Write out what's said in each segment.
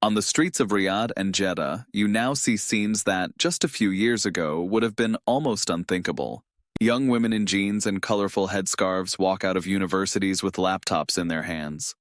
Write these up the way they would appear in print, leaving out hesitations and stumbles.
On the streets of Riyadh and Jeddah, you now see scenes that, just a few years ago, would have been almost unthinkable. Young women in jeans and colorful headscarves walk out of universities with laptops in their hands.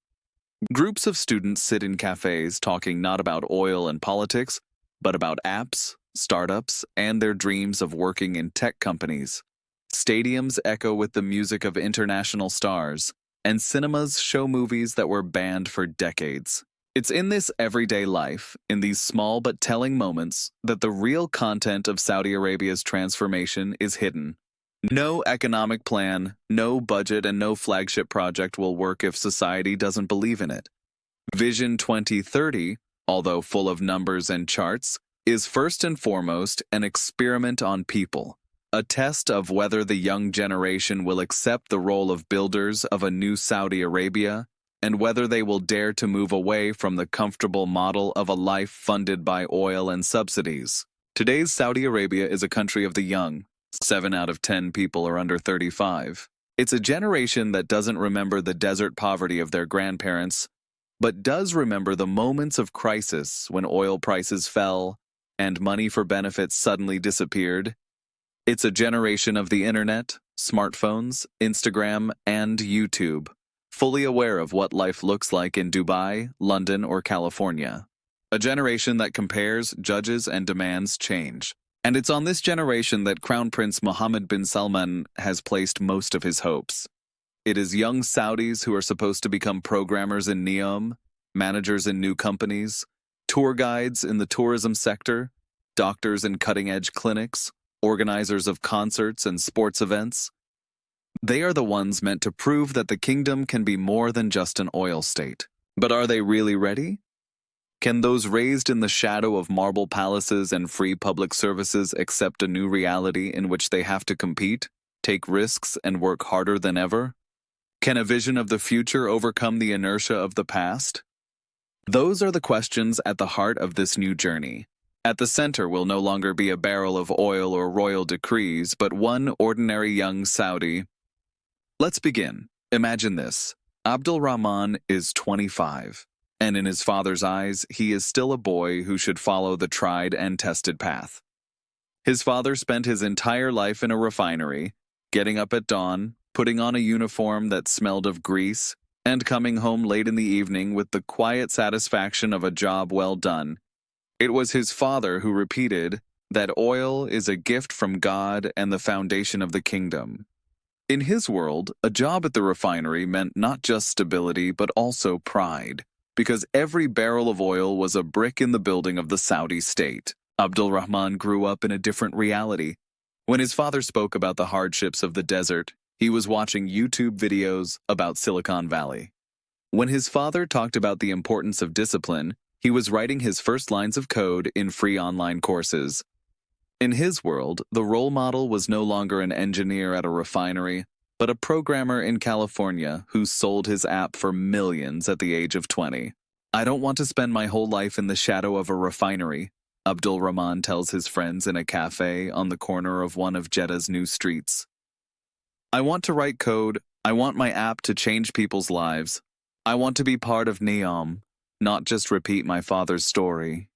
Groups of students sit in cafes talking not about oil and politics, but about apps, startups, and their dreams of working in tech companies. Stadiums echo with the music of international stars, and cinemas show movies that were banned for decades. It's in this everyday life, in these small but telling moments, that the real content of Saudi Arabia's transformation is hidden. No economic plan, no budget, and no flagship project will work if society doesn't believe in it. Vision 2030, although full of numbers and charts, is first and foremost an experiment on people, a test of whether the young generation will accept the role of builders of a new Saudi Arabia, and whether they will dare to move away from the comfortable model of a life funded by oil and subsidies. Today's Saudi Arabia is a country of the young. 7 out of 10 people are under 35. It's a generation that doesn't remember the desert poverty of their grandparents, but does remember the moments of crisis when oil prices fell and money for benefits suddenly disappeared. It's a generation of the internet, smartphones, Instagram, and YouTube, fully aware of what life looks like in Dubai, London, or California. A generation that compares, judges, and demands change. And it's on this generation that Crown Prince Mohammed bin Salman has placed most of his hopes. It is young Saudis who are supposed to become programmers in NEOM, managers in new companies, tour guides in the tourism sector, doctors in cutting-edge clinics, organizers of concerts and sports events. They are the ones meant to prove that the kingdom can be more than just an oil state. But are they really ready? Can those raised in the shadow of marble palaces and free public services accept a new reality in which they have to compete, take risks, and work harder than ever? Can a vision of the future overcome the inertia of the past? Those are the questions at the heart of this new journey. At the center will no longer be a barrel of oil or royal decrees, but one ordinary young Saudi. Let's begin. Imagine this. Abdul Rahman is 25. And in his father's eyes, he is still a boy who should follow the tried and tested path. His father spent his entire life in a refinery, getting up at dawn, putting on a uniform that smelled of grease, and coming home late in the evening with the quiet satisfaction of a job well done. It was his father who repeated that oil is a gift from God and the foundation of the kingdom. In his world, a job at the refinery meant not just stability but also pride, because every barrel of oil was a brick in the building of the Saudi state. Abdul Rahman grew up in a different reality. When his father spoke about the hardships of the desert, he was watching YouTube videos about Silicon Valley. When his father talked about the importance of discipline, he was writing his first lines of code in free online courses. In his world, the role model was no longer an engineer at a refinery, but a programmer in California who sold his app for millions at the age of 20. I don't want to spend my whole life in the shadow of a refinery, Abdul Rahman tells his friends in a cafe on the corner of one of Jeddah's new streets. I want to write code. I want my app to change people's lives. I want to be part of NEOM, not just repeat my father's story.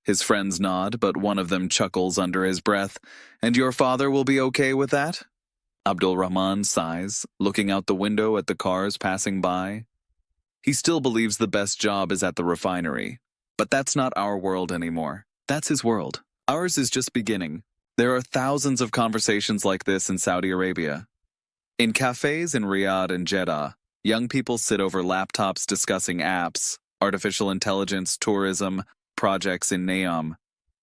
His friends nod, but one of them chuckles under his breath. And your father will be okay with that? Abdul Rahman sighs, looking out the window at the cars passing by. He still believes the best job is at the refinery. But that's not our world anymore. That's his world. Ours is just beginning. There are thousands of conversations like this in Saudi Arabia. In cafes in Riyadh and Jeddah, young people sit over laptops discussing apps, artificial intelligence, tourism, projects in NEOM.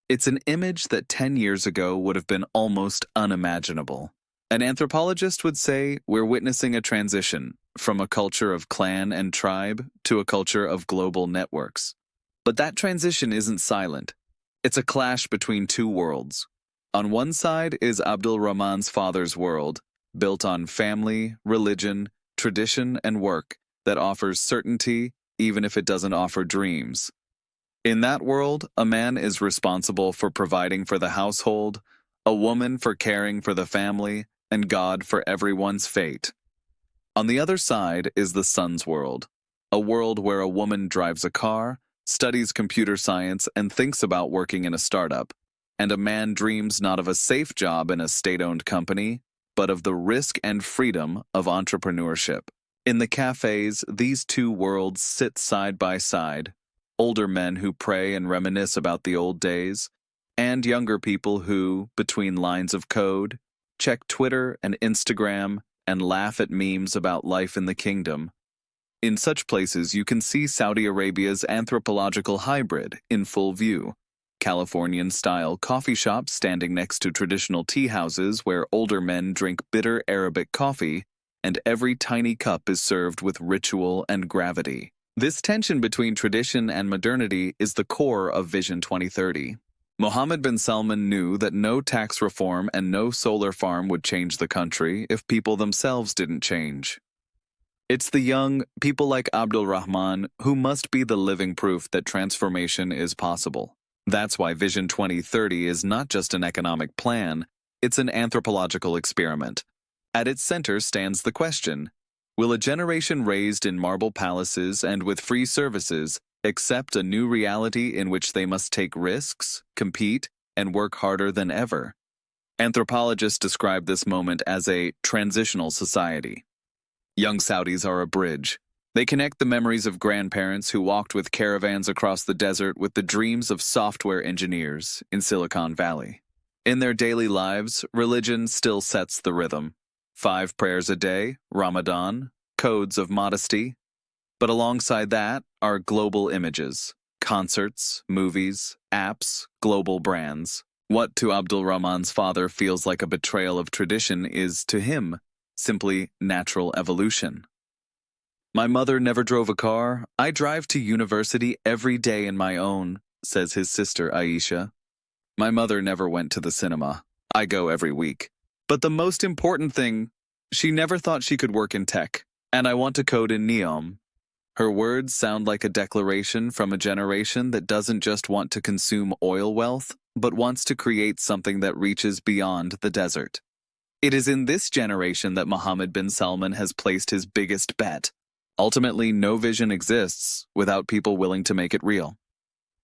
It's an image that 10 years ago would have been almost unimaginable. An anthropologist would say we're witnessing a transition from a culture of clan and tribe to a culture of global networks. But that transition isn't silent. It's a clash between two worlds. On one side is Abdul Rahman's father's world, built on family, religion, tradition, and work that offers certainty even if it doesn't offer dreams. In that world, a man is responsible for providing for the household, a woman for caring for the family, and God for everyone's fate. On the other side is the son's world, a world where a woman drives a car, studies computer science, and thinks about working in a startup. And a man dreams not of a safe job in a state-owned company, but of the risk and freedom of entrepreneurship. In the cafes, these two worlds sit side by side, older men who pray and reminisce about the old days, and younger people who, between lines of code, check Twitter and Instagram and laugh at memes about life in the kingdom. In such places, you can see Saudi Arabia's anthropological hybrid in full view. Californian-style coffee shops standing next to traditional tea houses where older men drink bitter Arabic coffee, and every tiny cup is served with ritual and gravity. This tension between tradition and modernity is the core of Vision 2030. Mohammed bin Salman knew that no tax reform and no solar farm would change the country if people themselves didn't change. It's the young, people like Abdul Rahman, who must be the living proof that transformation is possible. That's why Vision 2030 is not just an economic plan, it's an anthropological experiment. At its center stands the question, will a generation raised in marble palaces and with free services accept a new reality in which they must take risks, compete, and work harder than ever? Anthropologists describe this moment as a transitional society. Young Saudis are a bridge. They connect the memories of grandparents who walked with caravans across the desert with the dreams of software engineers in Silicon Valley. In their daily lives, religion still sets the rhythm. 5 prayers a day, Ramadan, codes of modesty. But alongside that are global images, concerts, movies, apps, global brands. What to Abdul Rahman's father feels like a betrayal of tradition is, to him, simply natural evolution. My mother never drove a car. I drive to university every day in my own, says his sister Aisha. My mother never went to the cinema. I go every week. But the most important thing, she never thought she could work in tech, and I want to code in NEOM. Her words sound like a declaration from a generation that doesn't just want to consume oil wealth, but wants to create something that reaches beyond the desert. It is in this generation that Mohammed bin Salman has placed his biggest bet. Ultimately, no vision exists without people willing to make it real.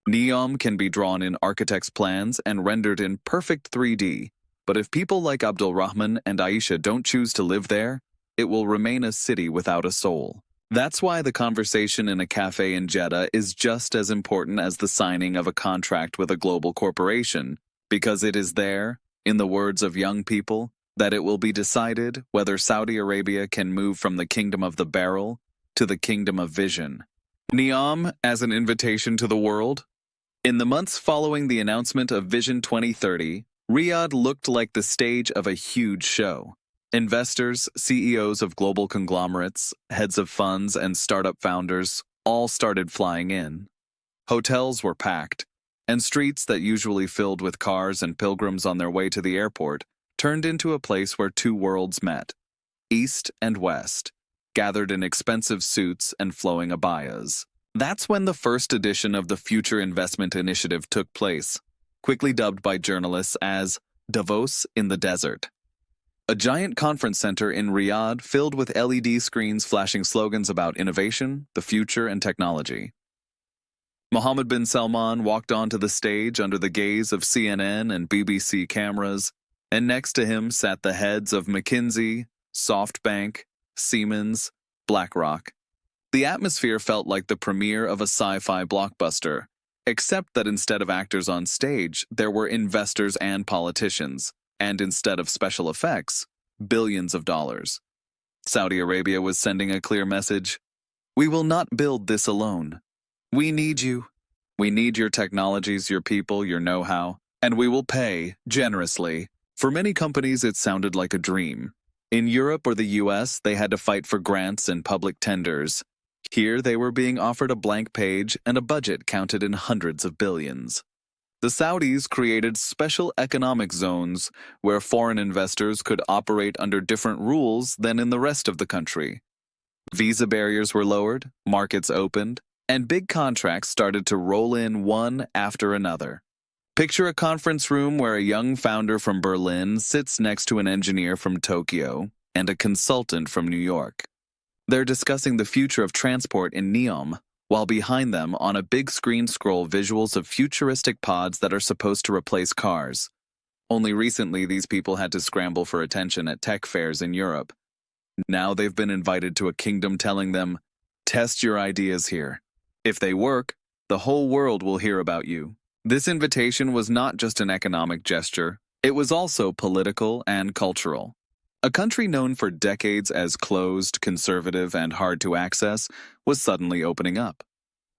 NEOM can be drawn in architects' plans and rendered in perfect 3D, but if people like Abdul Rahman and Aisha don't choose to live there, it will remain a city without a soul. That's why the conversation in a cafe in Jeddah is just as important as the signing of a contract with a global corporation, because it is there, in the words of young people, that it will be decided whether Saudi Arabia can move from the kingdom of the barrel to the kingdom of vision. NEOM as an invitation to the world? In the months following the announcement of Vision 2030, Riyadh looked like the stage of a huge show. Investors, CEOs of global conglomerates, heads of funds, and startup founders all started flying in. Hotels were packed, and streets that usually filled with cars and pilgrims on their way to the airport turned into a place where two worlds met, East and West, gathered in expensive suits and flowing abayas. That's when the first edition of the Future Investment Initiative took place, quickly dubbed by journalists as Davos in the Desert. A giant conference center in Riyadh filled with LED screens flashing slogans about innovation, the future, and technology. Mohammed bin Salman walked onto the stage under the gaze of CNN and BBC cameras, and next to him sat the heads of McKinsey, SoftBank, Siemens, BlackRock. The atmosphere felt like the premiere of a sci-fi blockbuster, except that instead of actors on stage, there were investors and politicians, and instead of special effects, billions of dollars. Saudi Arabia was sending a clear message: we will not build this alone. We need you. We need your technologies, your people, your know-how, and we will pay generously. For many companies, it sounded like a dream. In Europe or the US, they had to fight for grants and public tenders. Here, they were being offered a blank page and a budget counted in hundreds of billions. The Saudis created special economic zones where foreign investors could operate under different rules than in the rest of the country. Visa barriers were lowered, markets opened, and big contracts started to roll in one after another. Picture a conference room where a young founder from Berlin sits next to an engineer from Tokyo and a consultant from New York. They're discussing the future of transport in NEOM, while behind them on a big screen scroll visuals of futuristic pods that are supposed to replace cars. Only recently these people had to scramble for attention at tech fairs in Europe. Now they've been invited to a kingdom telling them, "Test your ideas here. If they work, the whole world will hear about you." This invitation was not just an economic gesture, it was also political and cultural. A country known for decades as closed, conservative, and hard to access was suddenly opening up.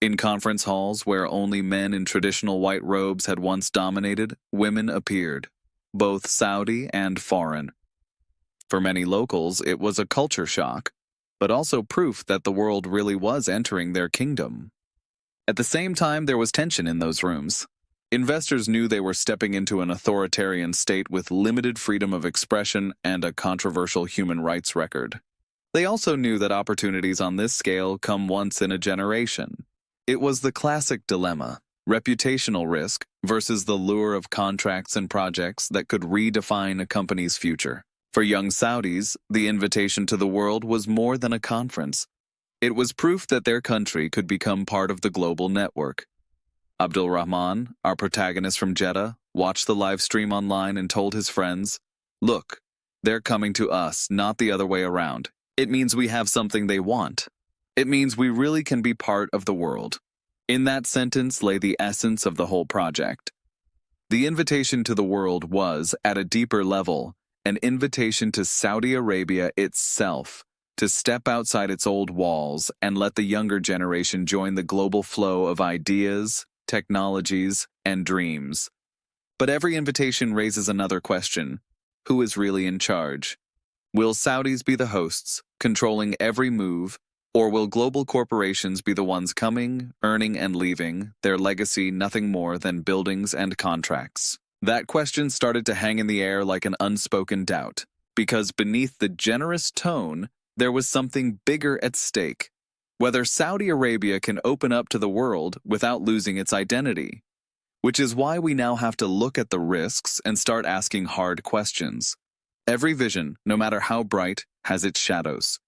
In conference halls where only men in traditional white robes had once dominated, women appeared, both Saudi and foreign. For many locals, it was a culture shock, but also proof that the world really was entering their kingdom. At the same time, there was tension in those rooms. Investors knew they were stepping into an authoritarian state with limited freedom of expression and a controversial human rights record. They also knew that opportunities on this scale come once in a generation. It was the classic dilemma, reputational risk versus the lure of contracts and projects that could redefine a company's future. For young Saudis, the invitation to the world was more than a conference. It was proof that their country could become part of the global network. Abdul Rahman, our protagonist from Jeddah, watched the live stream online and told his friends, "Look, they're coming to us, not the other way around. It means we have something they want. It means we really can be part of the world." In that sentence lay the essence of the whole project. The invitation to the world was, at a deeper level, an invitation to Saudi Arabia itself to step outside its old walls and let the younger generation join the global flow of ideas, technologies, and dreams. But every invitation raises another question. Who is really in charge? Will Saudis be the hosts, controlling every move, or will global corporations be the ones coming, earning, and leaving, their legacy nothing more than buildings and contracts? That question started to hang in the air like an unspoken doubt, because beneath the generous tone, there was something bigger at stake. Whether Saudi Arabia can open up to the world without losing its identity. Which is why we now have to look at the risks and start asking hard questions. Every vision, no matter how bright, has its shadows.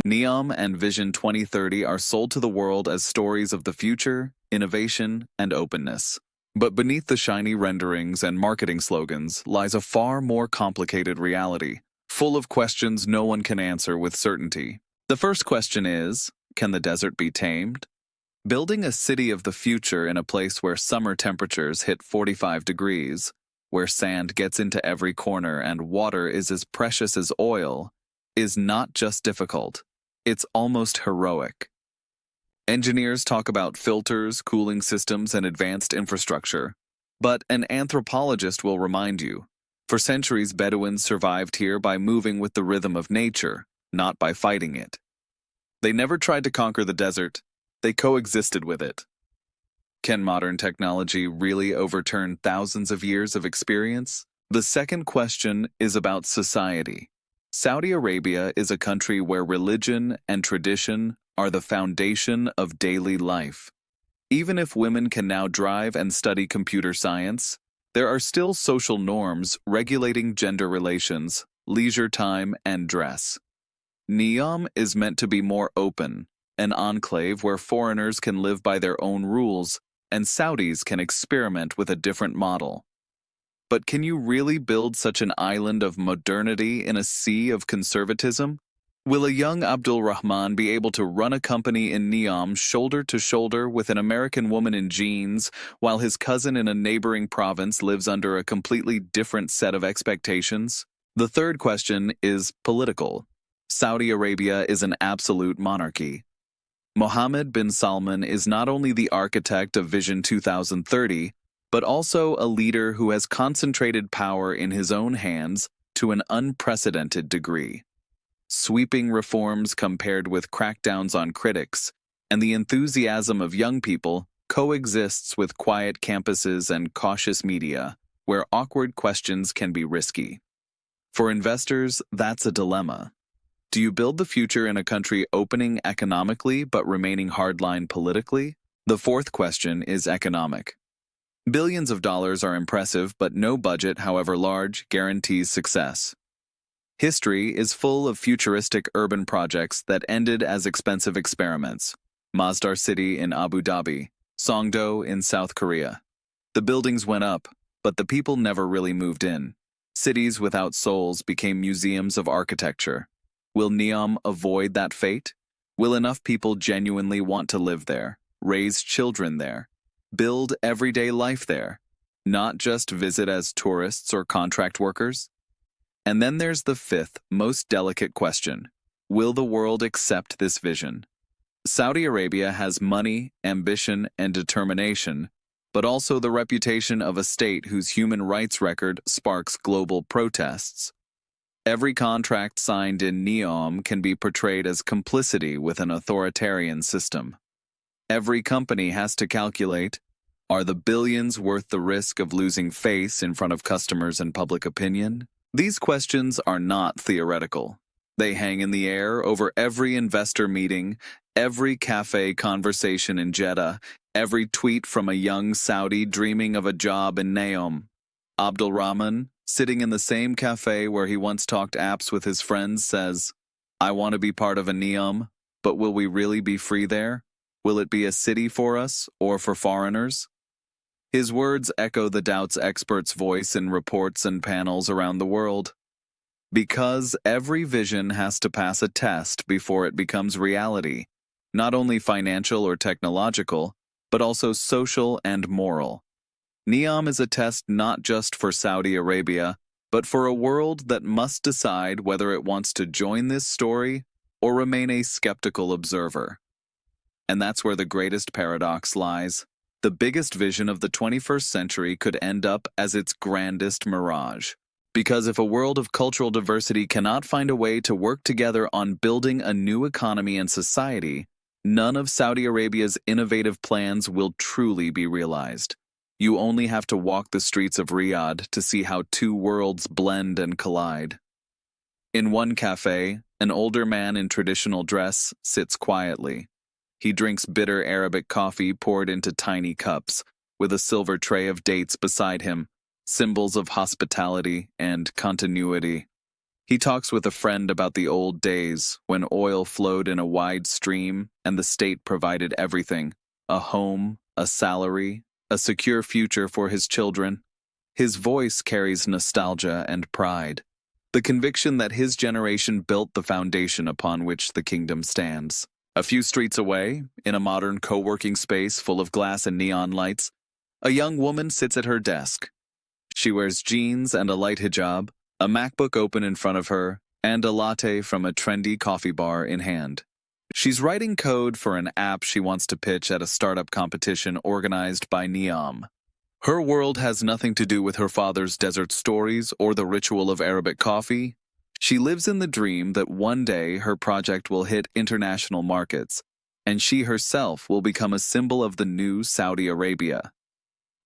NEOM and Vision 2030 are sold to the world as stories of the future, innovation, and openness. But beneath the shiny renderings and marketing slogans lies a far more complicated reality, full of questions no one can answer with certainty. The first question is, can the desert be tamed? Building a city of the future in a place where summer temperatures hit 45 degrees, where sand gets into every corner and water is as precious as oil, is not just difficult, it's almost heroic. Engineers talk about filters, cooling systems, and advanced infrastructure, but an anthropologist will remind you, for centuries Bedouins survived here by moving with the rhythm of nature, not by fighting it. They never tried to conquer the desert, they coexisted with it. Can modern technology really overturn thousands of years of experience? The second question is about society. Saudi Arabia is a country where religion and tradition are the foundation of daily life. Even if women can now drive and study computer science, there are still social norms regulating gender relations, leisure time, and dress. NEOM is meant to be more open, an enclave where foreigners can live by their own rules and Saudis can experiment with a different model. But can you really build such an island of modernity in a sea of conservatism? Will a young Abdul Rahman be able to run a company in NEOM shoulder to shoulder with an American woman in jeans, while his cousin in a neighboring province lives under a completely different set of expectations? The third question is political. Saudi Arabia is an absolute monarchy. Mohammed bin Salman is not only the architect of Vision 2030, but also a leader who has concentrated power in his own hands to an unprecedented degree. Sweeping reforms compared with crackdowns on critics, and the enthusiasm of young people coexists with quiet campuses and cautious media, where awkward questions can be risky. For investors, that's a dilemma. Do you build the future in a country opening economically but remaining hardline politically? The fourth question is economic. Billions of dollars are impressive, but no budget, however large, guarantees success. History is full of futuristic urban projects that ended as expensive experiments. Masdar City in Abu Dhabi, Songdo in South Korea. The buildings went up, but the people never really moved in. Cities without souls became museums of architecture. Will NEOM avoid that fate? Will enough people genuinely want to live there, raise children there, build everyday life there, not just visit as tourists or contract workers? And then there's the fifth, most delicate question. Will the world accept this vision? Saudi Arabia has money, ambition, and determination, but also the reputation of a state whose human rights record sparks global protests. Every contract signed in NEOM can be portrayed as complicity with an authoritarian system. Every company has to calculate, are the billions worth the risk of losing face in front of customers and public opinion? These questions are not theoretical. They hang in the air over every investor meeting, every cafe conversation in Jeddah, every tweet from a young Saudi dreaming of a job in NEOM. Abdul Rahman, sitting in the same cafe where he once talked apps with his friends, says, "I want to be part of a NEOM, but will we really be free there? Will it be a city for us or for foreigners?" His words echo the doubts experts voice in reports and panels around the world. Because every vision has to pass a test before it becomes reality, not only financial or technological, but also social and moral. NEOM is a test not just for Saudi Arabia, but for a world that must decide whether it wants to join this story or remain a skeptical observer. And that's where the greatest paradox lies. The biggest vision of the 21st century could end up as its grandest mirage. Because if a world of cultural diversity cannot find a way to work together on building a new economy and society, none of Saudi Arabia's innovative plans will truly be realized. You only have to walk the streets of Riyadh to see how two worlds blend and collide. In one cafe, an older man in traditional dress sits quietly. He drinks bitter Arabic coffee poured into tiny cups, with a silver tray of dates beside him, symbols of hospitality and continuity. He talks with a friend about the old days when oil flowed in a wide stream and the state provided everything: a home, a salary, a secure future for his children. His voice carries nostalgia and pride, the conviction that his generation built the foundation upon which the kingdom stands. A few streets away, in a modern co-working space full of glass and neon lights, a young woman sits at her desk. She wears jeans and a light hijab, a MacBook open in front of her, and a latte from a trendy coffee bar in hand. She's writing code for an app she wants to pitch at a startup competition organized by NEOM. Her world has nothing to do with her father's desert stories or the ritual of Arabic coffee. She lives in the dream that one day her project will hit international markets, and she herself will become a symbol of the new Saudi Arabia.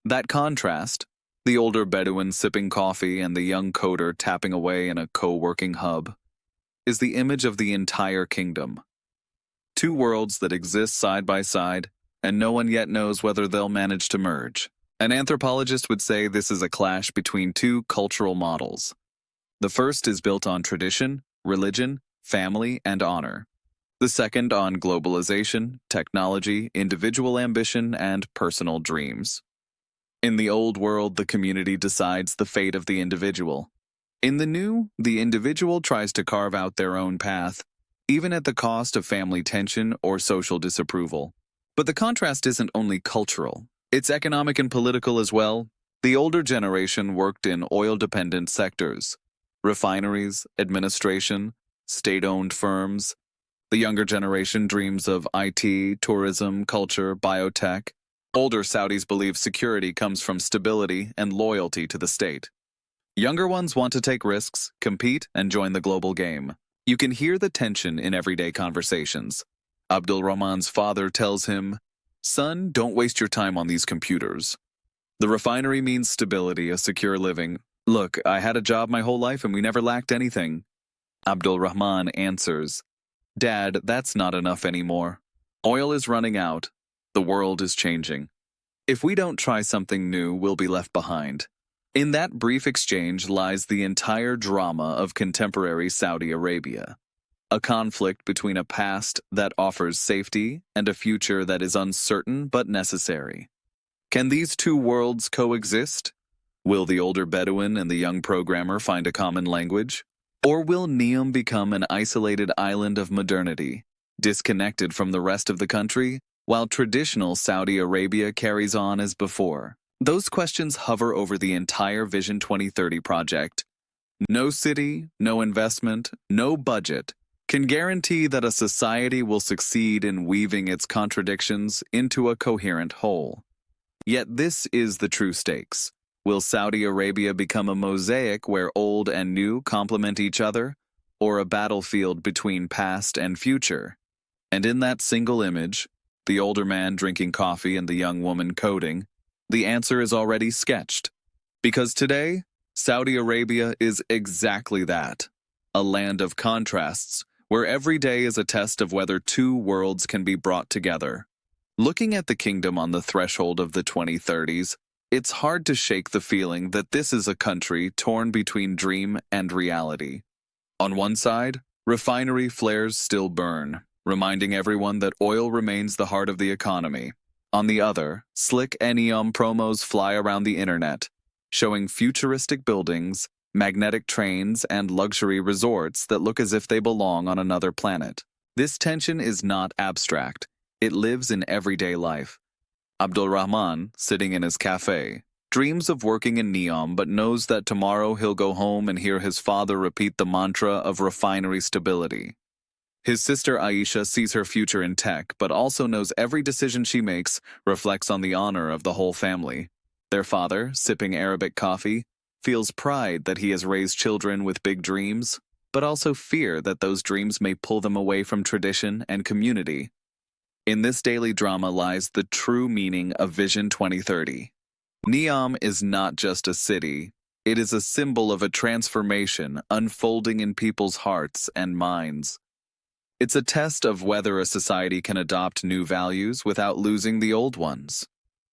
That contrast, the older Bedouin sipping coffee and the young coder tapping away in a co-working hub, is the image of the entire kingdom. Two worlds that exist side by side, and no one yet knows whether they'll manage to merge. An anthropologist would say this is a clash between two cultural models. The first is built on tradition, religion, family, and honor. The second on globalization, technology, individual ambition, and personal dreams. In the old world, the community decides the fate of the individual. In the new, the individual tries to carve out their own path, even at the cost of family tension or social disapproval. But the contrast isn't only cultural. It's economic and political as well. The older generation worked in oil-dependent sectors: refineries, administration, state-owned firms. The younger generation dreams of IT, tourism, culture, biotech. Older Saudis believe security comes from stability and loyalty to the state. Younger ones want to take risks, compete, and join the global game. You can hear the tension in everyday conversations. Abdul Rahman's father tells him, "Son, don't waste your time on these computers. The refinery means stability, a secure living. Look, I had a job my whole life and we never lacked anything." Abdul Rahman answers, "Dad, that's not enough anymore. Oil is running out. The world is changing. If we don't try something new, we'll be left behind." In that brief exchange lies the entire drama of contemporary Saudi Arabia. a conflict between a past that offers safety and a future that is uncertain but necessary. Can these two worlds coexist? Will the older Bedouin and the young programmer find a common language? Or will NEOM become an isolated island of modernity, disconnected from the rest of the country, while traditional Saudi Arabia carries on as before? Those questions hover over the entire Vision 2030 project. No city, no investment, no budget can guarantee that a society will succeed in weaving its contradictions into a coherent whole. Yet this is the true stakes. Will Saudi Arabia become a mosaic where old and new complement each other, or a battlefield between past and future? And in that single image, the older man drinking coffee and the young woman coding, the answer is already sketched. Because today, Saudi Arabia is exactly that, a land of contrasts, where every day is a test of whether two worlds can be brought together. Looking at the kingdom on the threshold of the 2030s, it's hard to shake the feeling that this is a country torn between dream and reality. On one side, refinery flares still burn, reminding everyone that oil remains the heart of the economy. On the other, slick NEOM promos fly around the internet, showing futuristic buildings, magnetic trains, and luxury resorts that look as if they belong on another planet. This tension is not abstract. It lives in everyday life. Abdulrahman, sitting in his cafe, dreams of working in NEOM but knows that tomorrow he'll go home and hear his father repeat the mantra of refinery stability. His sister Aisha sees her future in tech but also knows every decision she makes reflects on the honor of the whole family. Their father, sipping Arabic coffee, feels pride that he has raised children with big dreams, but also fear that those dreams may pull them away from tradition and community. In this daily drama lies the true meaning of Vision 2030. NEOM is not just a city, it is a symbol of a transformation unfolding in people's hearts and minds. It's a test of whether a society can adopt new values without losing the old ones.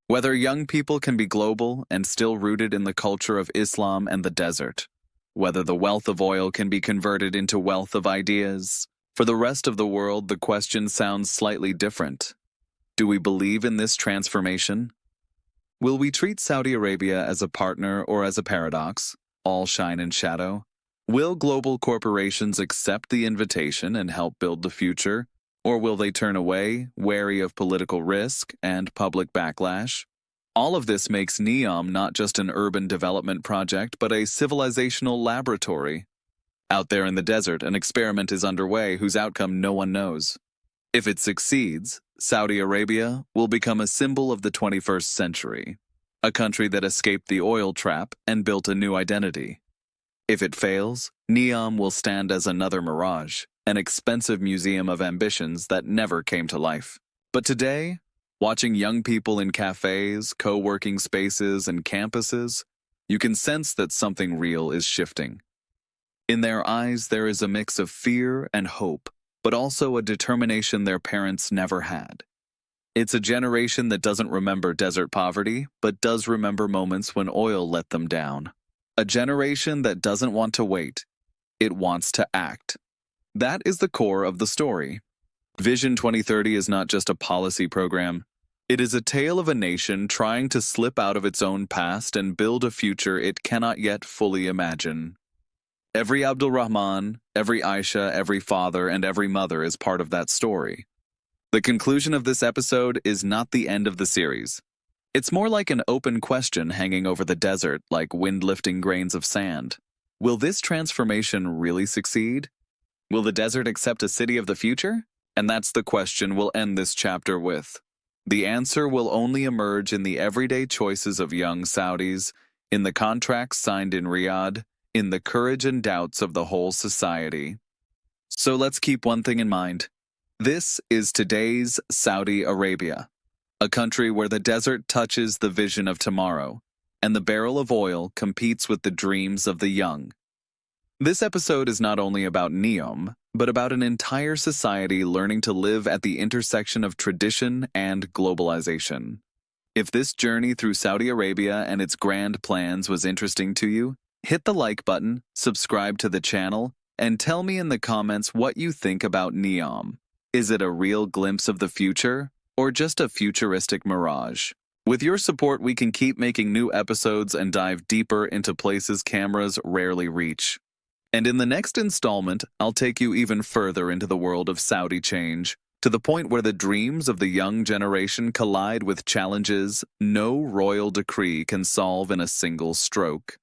Whether young people can be global and still rooted in the culture of Islam and the desert. Whether the wealth of oil can be converted into wealth of ideas. For the rest of the world, the question sounds slightly different. Do we believe in this transformation? Will we treat Saudi Arabia as a partner or as a paradox, all shine and shadow? Will global corporations accept the invitation and help build the future? Or will they turn away, wary of political risk and public backlash? All of this makes NEOM not just an urban development project, but a civilizational laboratory. Out there in the desert, an experiment is underway whose outcome no one knows. If it succeeds, Saudi Arabia will become a symbol of the 21st century, a country that escaped the oil trap and built a new identity. If it fails, NEOM will stand as another mirage, an expensive museum of ambitions that never came to life. But today, watching young people in cafes, co-working spaces, and campuses, you can sense that something real is shifting. In their eyes, there is a mix of fear and hope, but also a determination their parents never had. It's a generation that doesn't remember desert poverty, but does remember moments when oil let them down. A generation that doesn't want to wait. It wants to act. That is the core of the story. Vision 2030 is not just a policy program. It is a tale of a nation trying to slip out of its own past and build a future it cannot yet fully imagine. Every Abdulrahman, every Aisha, every father, and every mother is part of that story. The conclusion of this episode is not the end of the series. It's more like an open question hanging over the desert like wind-lifting grains of sand. Will this transformation really succeed? Will the desert accept a city of the future? And that's the question we'll end this chapter with. The answer will only emerge in the everyday choices of young Saudis, in the contracts signed in Riyadh, in the courage and doubts of the whole society. So let's keep one thing in mind. This is today's Saudi Arabia, a country where the desert touches the vision of tomorrow, and the barrel of oil competes with the dreams of the young. This episode is not only about NEOM, but about an entire society learning to live at the intersection of tradition and globalization. If this journey through Saudi Arabia and its grand plans was interesting to you, hit the like button, subscribe to the channel, and tell me in the comments what you think about NEOM. Is it a real glimpse of the future, or just a futuristic mirage? With your support, we can keep making new episodes and dive deeper into places cameras rarely reach. And in the next installment, I'll take you even further into the world of Saudi change, to the point where the dreams of the young generation collide with challenges no royal decree can solve in a single stroke.